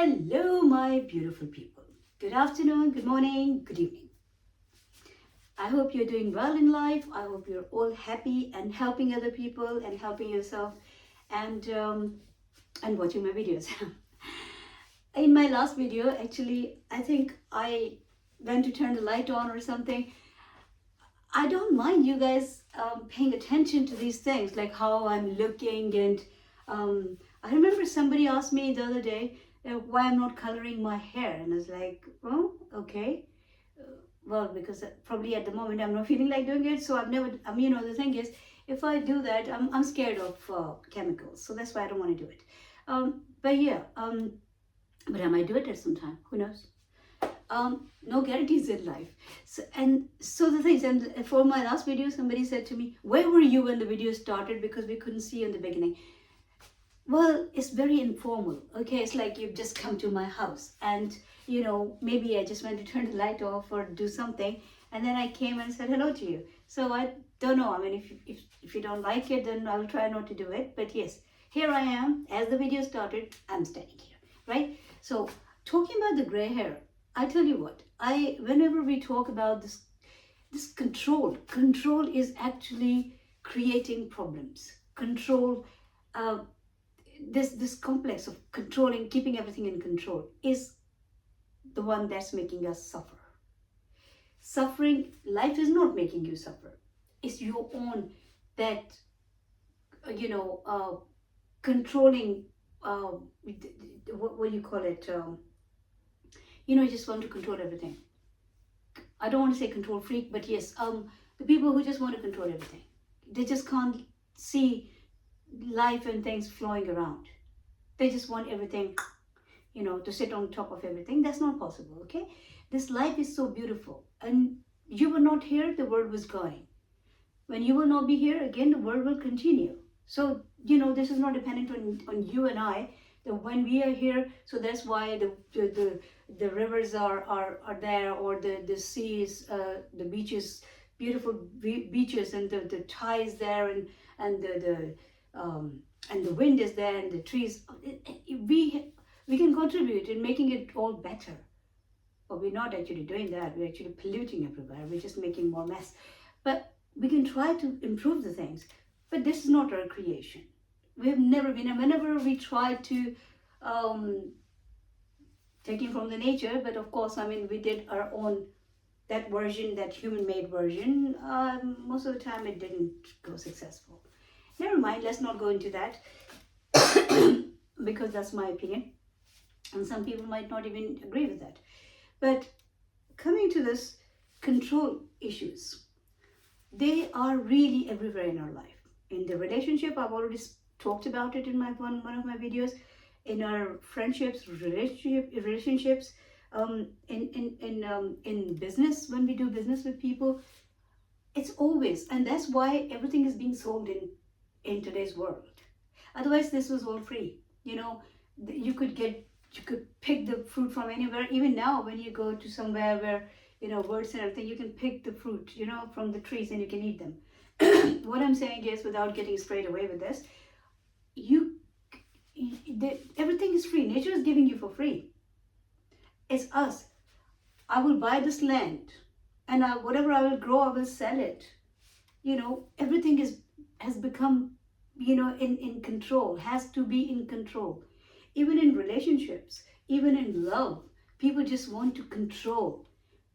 Hello, my beautiful people. Good afternoon, good morning, good evening. I hope you're doing well in life. I hope you're all happy and helping other people and helping yourself and watching my videos. In my last video, actually, I think I went to turn the light on or something. I don't mind you guys paying attention to these things, like how I'm looking. And I remember somebody asked me the other day why I'm not coloring my hair, and I was like, oh, okay. Well, because probably at the moment I'm not feeling like doing it, so I've never. The thing is, if I do that, I'm scared of chemicals, so that's why I don't want to do it. But yeah, but I might do it at some time. Who knows? No guarantees in life. So the things, and for my last video, somebody said to me, where were you when the video started, because we couldn't see you in the beginning. Well, it's very informal. Okay, it's like you've just come to my house, and maybe I just went to turn the light off or do something, and then I came and said hello to you. So I don't know, I mean, if you don't like it, then I'll try not to do it. But yes, here I am. As the video started, I'm standing here, right? So talking about the gray hair, I tell you what, whenever we talk about this control is actually creating problems. Control, this complex of controlling, keeping everything in control, is the one that's making us suffer. Suffering, life is not making you suffer. It's your own that controlling. What do you call it? You just want to control everything. I don't want to say control freak, but yes, the people who just want to control everything, they just can't see life and things flowing around. They just want everything, to sit on top of everything. That's not possible, okay? This life is so beautiful, and you were not here, the world was going. When you will not be here again, the world will continue. So this is not dependent on you and I. That when we are here, so that's why the rivers are there, or the seas, the beaches, beautiful beaches, and the ties there, and the wind is there, and the trees. We can contribute in making it all better, but we're not actually doing that. We're actually polluting everywhere. We're just making more mess. But we can try to improve the things. But this is not our creation. We've never been, and whenever we try to taking from the nature, but of course, I mean, we did our own, that version, that human-made version. Most of the time, it didn't go successful. Never mind. Let's not go into that because that's my opinion, and some people might not even agree with that. But coming to this control issues, they are really everywhere in our life. In the relationship, I've already talked about it in one of my videos. In our friendships, relationships, in business, when we do business with people, it's always, and that's why everything is being sold in today's world. Otherwise, this was all free. You could pick the fruit from anywhere. Even now, when you go to somewhere where birds and everything, you can pick the fruit from the trees and you can eat them. What I'm saying is, without getting straight away with this, everything is free. Nature is giving you for free. It's us. I will buy this land, and whatever I will grow, I will sell it. Everything has become in control, has to be in control. Even in relationships, even in love, people just want to control.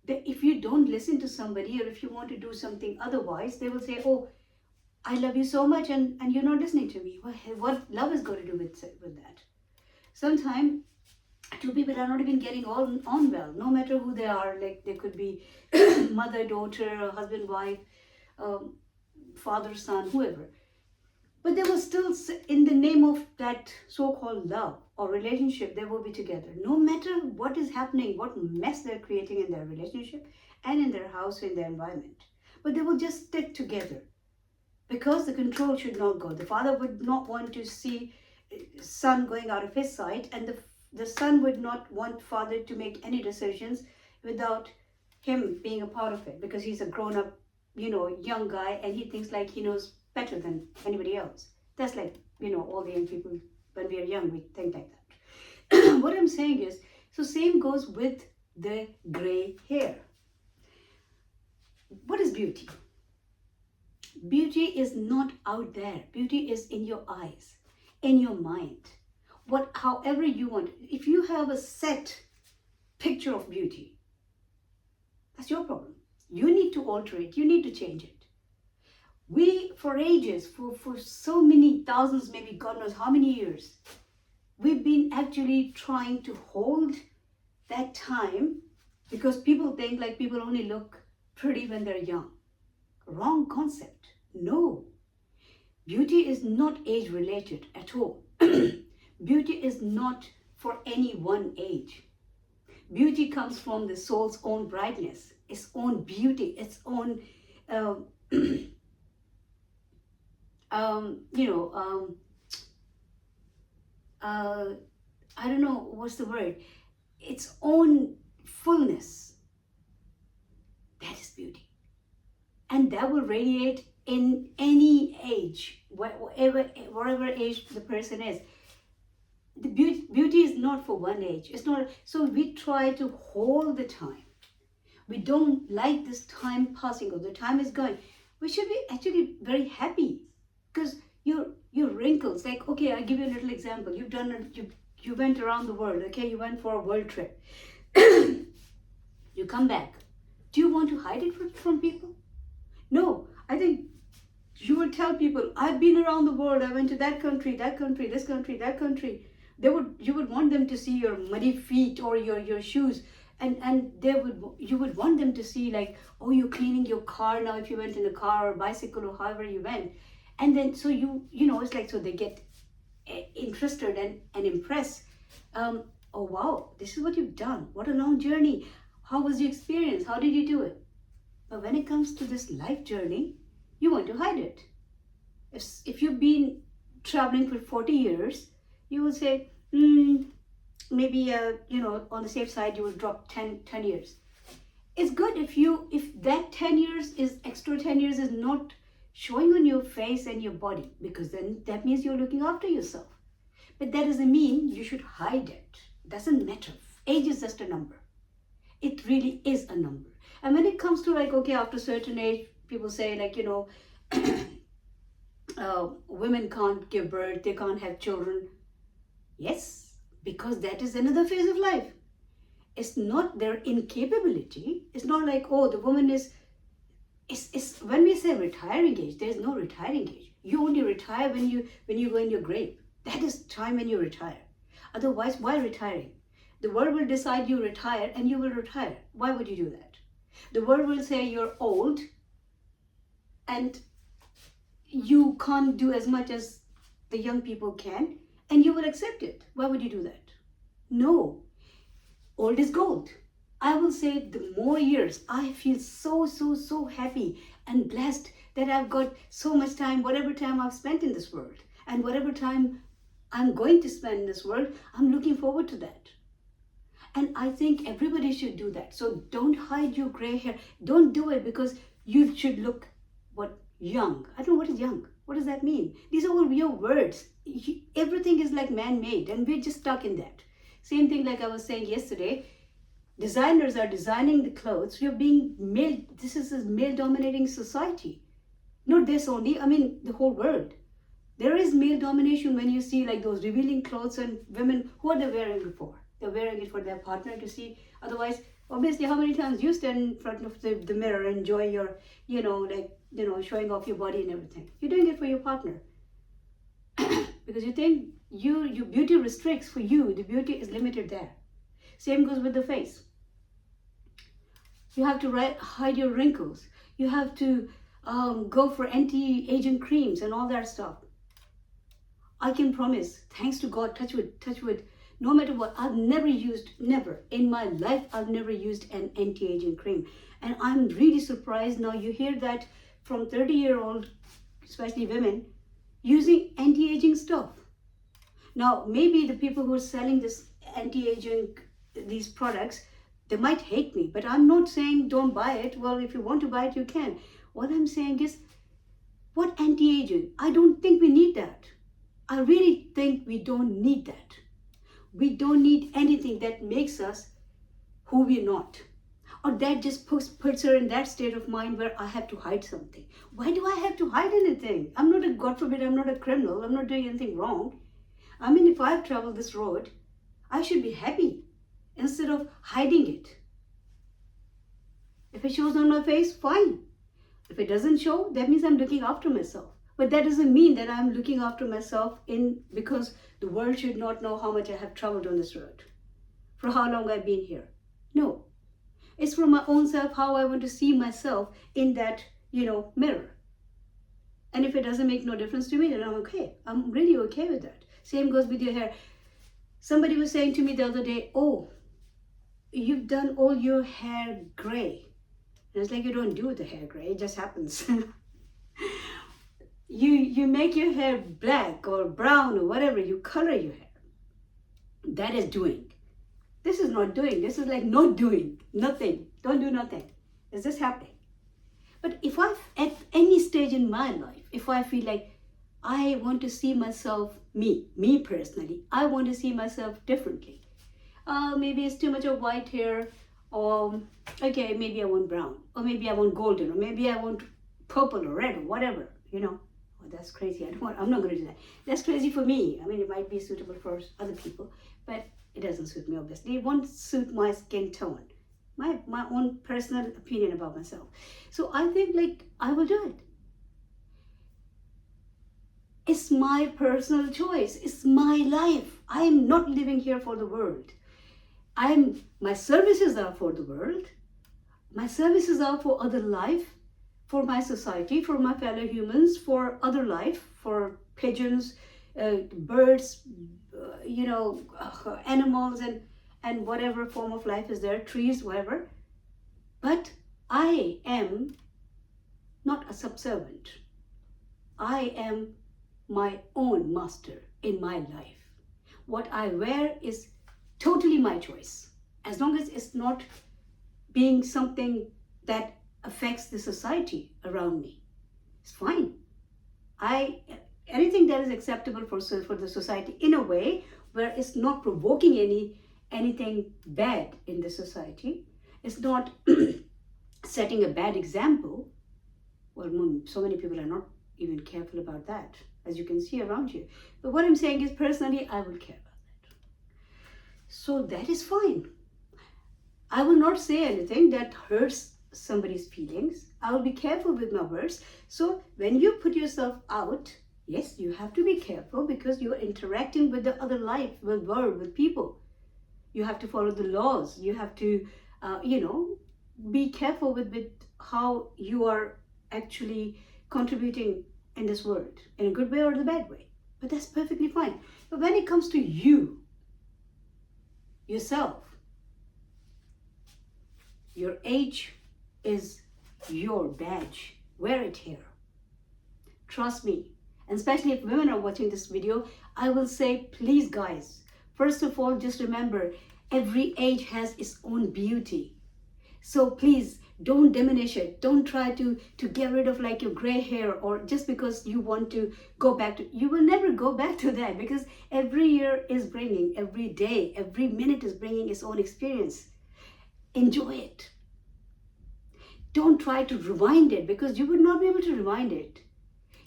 If you don't listen to somebody, or if you want to do something otherwise, they will say, oh, I love you so much, and you're not listening to me. What love is going to do with that? Sometimes two people are not even getting on well, no matter who they are. Like, they could be mother, daughter, husband, wife, father, son, whoever. But they will still, in the name of that so-called love or relationship, they will be together. No matter what is happening, what mess they're creating in their relationship and in their house, in their environment. But they will just stick together, because the control should not go. The father would not want to see son going out of his sight, and the son would not want father to make any decisions without him being a part of it, because he's a grown-up, young guy, and he thinks like he knows better than anybody else. That's like, all the young people, when we are young, we think like that. What I'm saying is, so same goes with the gray hair. What is beauty? Beauty is not out there. Beauty is in your eyes, in your mind. However you want. If you have a set picture of beauty, that's your problem. You need to alter it. You need to change it. We, for ages, for so many thousands, maybe God knows how many years, we've been actually trying to hold that time, because people think like people only look pretty when they're young. Wrong concept. No. Beauty is not age related at all. Beauty is not for any one age. Beauty comes from the soul's own brightness, its own beauty, its own, I don't know what's the word, its own fullness. That is beauty. And that will radiate in any age, whatever age the person is. The beauty is not for one age. It's not. So we try to hold the time. We don't like this time passing, or the time is going. We should be actually very happy, because your wrinkles. Like, okay, I'll give you a little example. You went around the world. Okay, you went for a world trip. You come back. Do you want to hide it from people? No. I think you would tell people, I've been around the world. I went to that country, this country, that country. You would want them to see your muddy feet or your shoes, and you would want them to see, like, oh, you're cleaning your car now, if you went in a car or bicycle or however you went. And then so it's like, so they get interested and impressed. Oh wow, this is what you've done. What a long journey. How was your experience? How did you do it? But when it comes to this life journey, you want to hide it. If you've been traveling for 40 years, you will say, maybe, on the safe side, you will drop 10 years. It's good if that 10 years is extra 10 years is not showing on your face and your body, because then that means you're looking after yourself. But that doesn't mean you should hide it. Doesn't matter. Age is just a number. It really is a number. And when it comes to, like, okay, after a certain age, people say, like, women can't give birth, they can't have children. Yes, because that is another phase of life. It's not their incapability. It's not like, oh, the woman is when we say retiring age, there's no retiring age. You only retire when you go in your grave. That is time when you retire. Otherwise, why retiring? The world will decide you retire and you will retire. Why would you do that? The world will say you're old and you can't do as much as the young people can, and you will accept it. Why would you do that? No. Old is gold. I will say the more years, I feel so happy and blessed that I've got so much time, whatever time I've spent in this world, and whatever time I'm going to spend in this world, I'm looking forward to that. And I think everybody should do that. So don't hide your gray hair. Don't do it because you should look young. I don't know what is young. What does that mean? These are all your words. Everything is like man-made and we're just stuck in that. Same thing like I was saying yesterday. Designers are designing the clothes. You're being male. This is a male-dominating society. Not this only. I mean, the whole world. There is male domination when you see like those revealing clothes, and women, who are they wearing it for? They're wearing it for their partner to see. Otherwise, obviously, how many times you stand in front of the mirror and enjoy your, showing off your body and everything? You're doing it for your partner. Because you think your beauty restricts for you. The beauty is limited there. Same goes with the face. You have to hide your wrinkles. You have to go for anti-aging creams and all that stuff. I can promise, thanks to God, touch wood, no matter what, never in my life, I've never used an anti-aging cream. And I'm really surprised now you hear that from 30-year-old, especially women, using anti-aging stuff. Now, maybe the people who are selling this anti-aging, these products, they might hate me, but I'm not saying don't buy it. Well, if you want to buy it, you can. What I'm saying is, what anti-aging? I don't think we need that. I really think we don't need that. We don't need anything that makes us who we're not. Or that just puts her in that state of mind where I have to hide something. Why do I have to hide anything? I'm not a, God forbid, I'm not a criminal. I'm not doing anything wrong. I mean, if I've traveled this road, I should be happy instead of hiding it. If it shows on my face, fine. If it doesn't show, that means I'm looking after myself. But that doesn't mean that I'm looking after myself because the world should not know how much I have traveled on this road, for how long I've been here. No. It's for my own self, how I want to see myself in that, mirror. And if it doesn't make no difference to me, then I'm okay. I'm really okay with that. Same goes with your hair. Somebody was saying to me the other day, oh, you've done all your hair gray. And it's like, you don't do the hair gray, it just happens. You make your hair black or brown or whatever, you color your hair. That is doing. This is not doing. This is like not doing. Nothing. Don't do nothing. It's just happening. But if at any stage in my life, if I feel like I want to see myself, me personally, I want to see myself differently. Maybe it's too much of white hair, or okay, maybe I want brown, or maybe I want golden, or maybe I want purple or red or whatever, Oh, that's crazy. I'm not going to do that. That's crazy for me. I mean, it might be suitable for other people, but it doesn't suit me, obviously. It won't suit my skin tone, my own personal opinion about myself. So I think like I will do it. It's my personal choice. It's my life. I am not living here for the world. My services are for the world. My services are for other life, for my society, for my fellow humans, for other life, for pigeons, birds, animals and whatever form of life is there, trees, whatever. But I am not a subservient. I am my own master in my life. What I wear is totally my choice. As long as it's not being something that affects the society around me, it's fine. Anything that is acceptable for the society in a way where it's not provoking anything bad in the society, it's not setting a bad example. Well, so many people are not even careful about that, as you can see around you. But what I'm saying is, personally, I will care about that. So that is fine. I will not say anything that hurts somebody's feelings. I will be careful with my words. So when you put yourself out, yes, you have to be careful because you are interacting with the other life, with world, with people. You have to follow the laws. You have to, be careful with how you are actually contributing in this world, in a good way or the bad way. But that's perfectly fine. But when it comes to yourself, your age is your badge. Wear it here. Trust me. And especially if women are watching this video, I will say, please guys, first of all, just remember, every age has its own beauty. So please don't diminish it. Don't try to get rid of like your gray hair, or just because you want to go back to, you will never go back to that, because every year is bringing, every day, every minute is bringing its own experience. Enjoy it. Don't try to rewind it, because you would not be able to rewind it.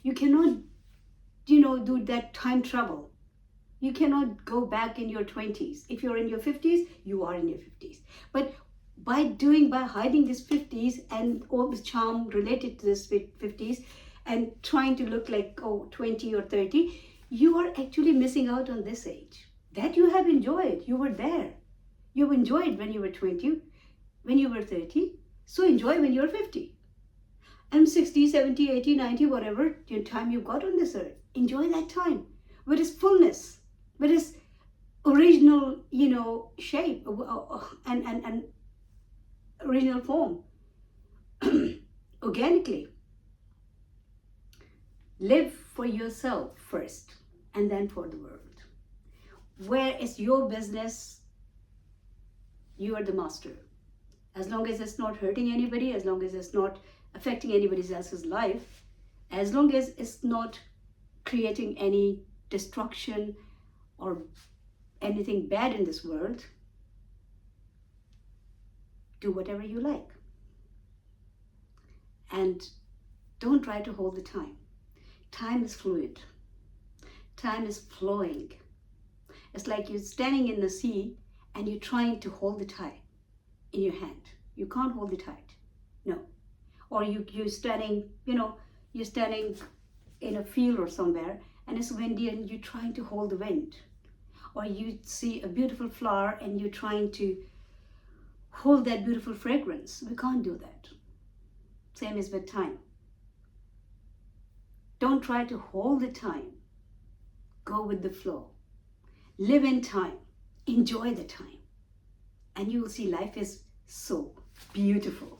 You cannot, do that time travel. You cannot go back in your 20s. If you're in your 50s, you are in your 50s. But by hiding this 50s and all the charm related to this 50s and trying to look like 20 or 30, you are actually missing out on this age that you have enjoyed. You were there. You enjoyed when you were 20, when you were 30. So enjoy when you're 50. And 60, 70, 80, 90, whatever your time you got on this earth. Enjoy that time with its fullness, with its original, shape and original form. Organically. Live for yourself first and then for the world. Where it's your business, you are the master. As long as it's not hurting anybody, as long as it's not affecting anybody else's life, as long as it's not creating any destruction or anything bad in this world, do whatever you like. And don't try to hold the time. Time is fluid. Time is flowing. It's like you're standing in the sea and you're trying to hold the tide in your hand. You can't hold the tide. No. Or you're standing, you're standing in a field or somewhere and it's windy and you're trying to hold the wind. Or you see a beautiful flower and you're trying to hold that beautiful fragrance. We can't do that. Same is with time. Don't try to hold the time. Go with the flow. Live in time. Enjoy the time. And you will see life is so beautiful.